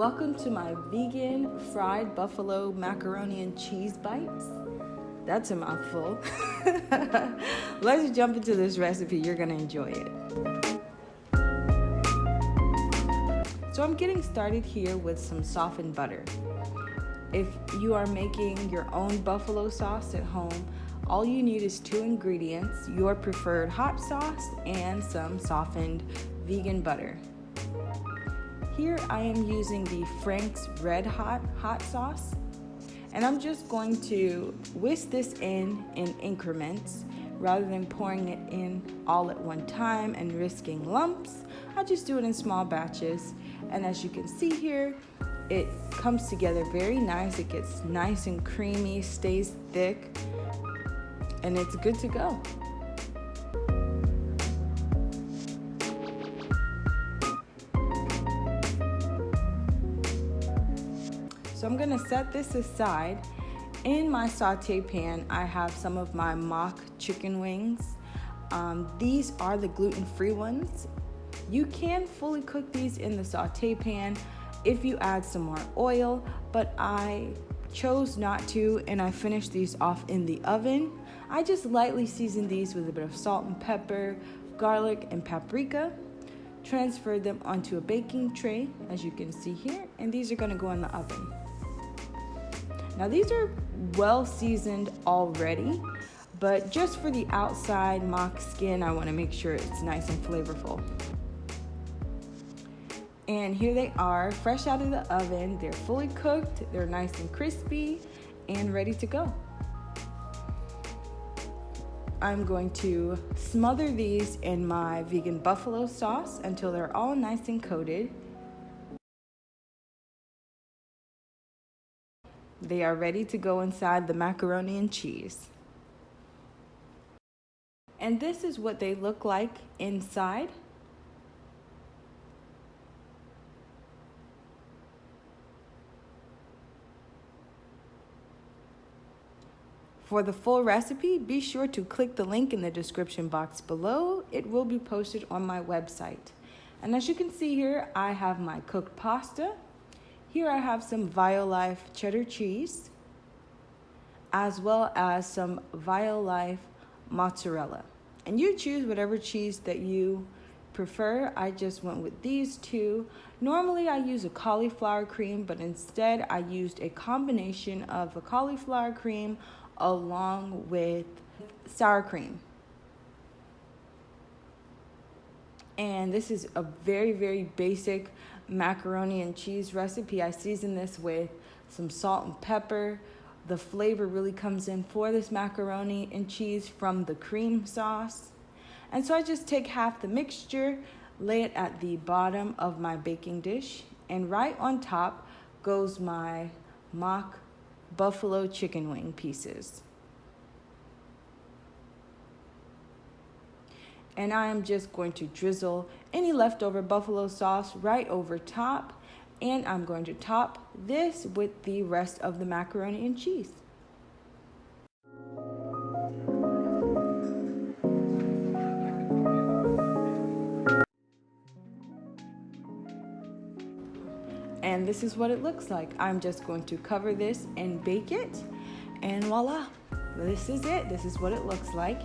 Welcome to my vegan fried buffalo macaroni and cheese bites. That's a mouthful. Let's jump into this recipe. You're gonna enjoy it. So I'm getting started here with some softened butter. If you are making your own buffalo sauce at home, all you need is 2 ingredients, your preferred hot sauce and some softened vegan butter. Here I am using the Frank's Red Hot sauce, and I'm just going to whisk this in increments rather than pouring it in all at one time and risking lumps. I just do it in small batches, and as you can see here, it comes together very nice. It gets nice and creamy, stays thick, and it's good to go. So I'm gonna set this aside. In my saute pan, I have some of my mock chicken wings. These are the gluten-free ones. You can fully cook these in the saute pan if you add some more oil, but I chose not to, and I finished these off in the oven. I just lightly seasoned these with a bit of salt and pepper, garlic, and paprika. Transferred them onto a baking tray, as you can see here, and these are gonna go in the oven. Now these are well seasoned already, but just for the outside mock skin, I want to make sure it's nice and flavorful. And here they are, fresh out of the oven. They're fully cooked, they're nice and crispy and ready to go. I'm going to smother these in my vegan buffalo sauce until they're all nice and coated. They are ready to go inside the macaroni and cheese. And this is what they look like inside. For the full recipe, be sure to click the link in the description box below. It will be posted on my website. And as you can see here, I have my cooked pasta. Here I have some Violife cheddar cheese, as well as some Violife mozzarella. And you choose whatever cheese that you prefer. I just went with these 2. Normally I use a cauliflower cream, but instead I used a combination of a cauliflower cream along with sour cream. And this is a very, very basic macaroni and cheese recipe. I season this with some salt and pepper. The flavor really comes in for this macaroni and cheese from the cream sauce. And so I just take half the mixture, lay it at the bottom of my baking dish, and right on top goes my mock buffalo chicken wing pieces. And I am just going to drizzle any leftover buffalo sauce right over top, and I'm going to top this with the rest of the macaroni and cheese. And this is what it looks like. I'm just going to cover this and bake it, and voila, this is it. This is what it looks like.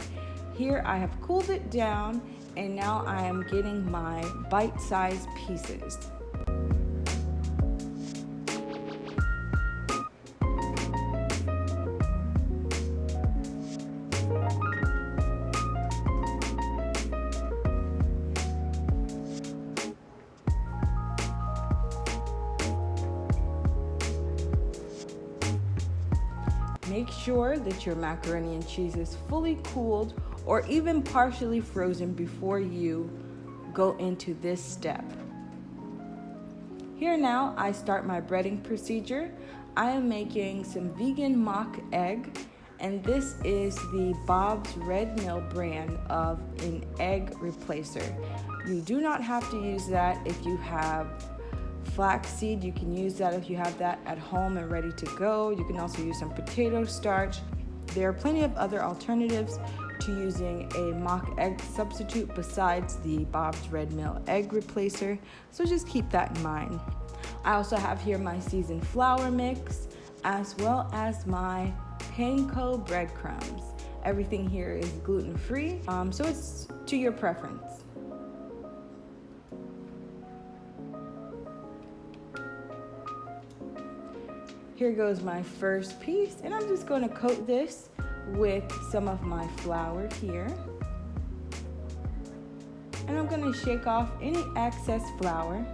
Here I have cooled it down, and now I am getting my bite-sized pieces. Make sure that your macaroni and cheese is fully cooled or even partially frozen before you go into this step. Here now, I start my breading procedure. I am making some vegan mock egg, and this is the Bob's Red Mill brand of an egg replacer. You do not have to use that if you have flaxseed. You can use that if you have that at home and ready to go. You can also use some potato starch. There are plenty of other alternatives to using a mock egg substitute besides the Bob's Red Mill egg replacer, so just keep that in mind. I also have here my seasoned flour mix, as well as my panko breadcrumbs. Everything here is gluten-free, so it's to your preference. Here goes my first piece, and I'm just going to coat this with some of my flour here. And I'm going to shake off any excess flour,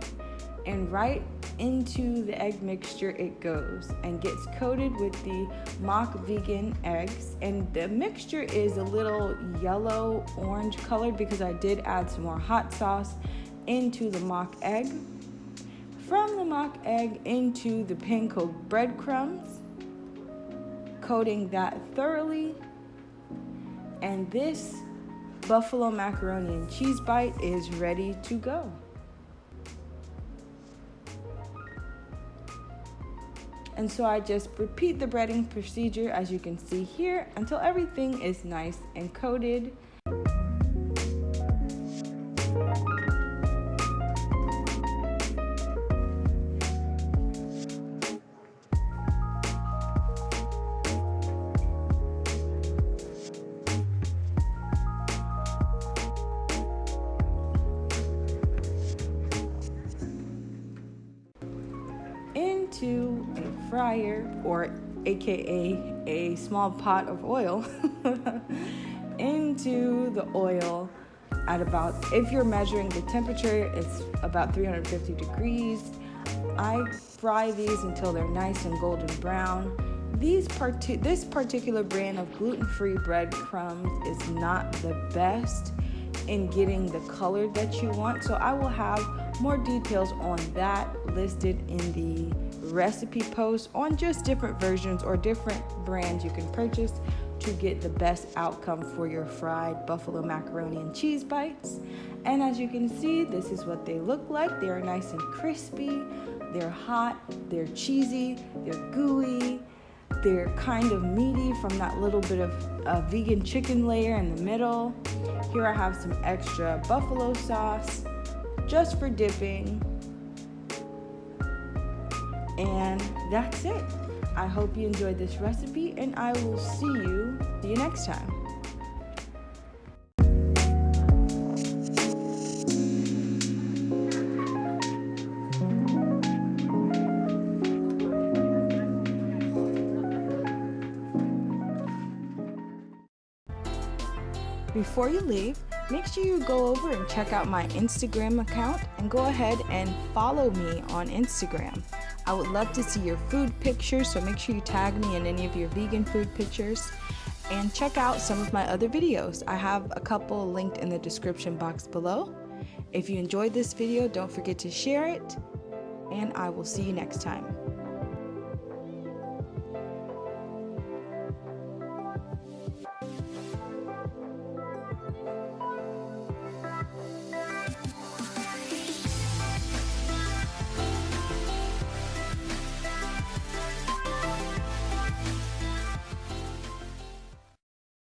and right into the egg mixture it goes and gets coated with the mock vegan eggs. And the mixture is a little yellow orange colored because I did add some more hot sauce into the mock egg. From the mock egg into the panko breadcrumbs, coating that thoroughly, and this buffalo macaroni and cheese bite is ready to go. And so I just repeat the breading procedure, as you can see here, until everything is nice and coated. Into a fryer, or aka a small pot of oil, into the oil at about, if you're measuring the temperature, it's about 350 degrees. I fry these until they're nice and golden brown. This particular brand of gluten-free breadcrumbs is not the best in getting the color that you want, so I will have more details on that listed in the recipe post on just different versions or different brands you can purchase to get the best outcome for your fried buffalo macaroni and cheese bites. And as you can see, this is what they look like. They are nice and crispy, they're hot, they're cheesy, they're gooey, they're kind of meaty from that little bit of vegan chicken layer in the middle. Here I have some extra buffalo sauce just for dipping. And that's it. I hope you enjoyed this recipe, and I will see you next time. Before you leave, make sure you go over and check out my Instagram account and go ahead and follow me on Instagram. I would love to see your food pictures, so make sure you tag me in any of your vegan food pictures, and check out some of my other videos. I have a couple linked in the description box below. If you enjoyed this video, don't forget to share it, and I will see you next time.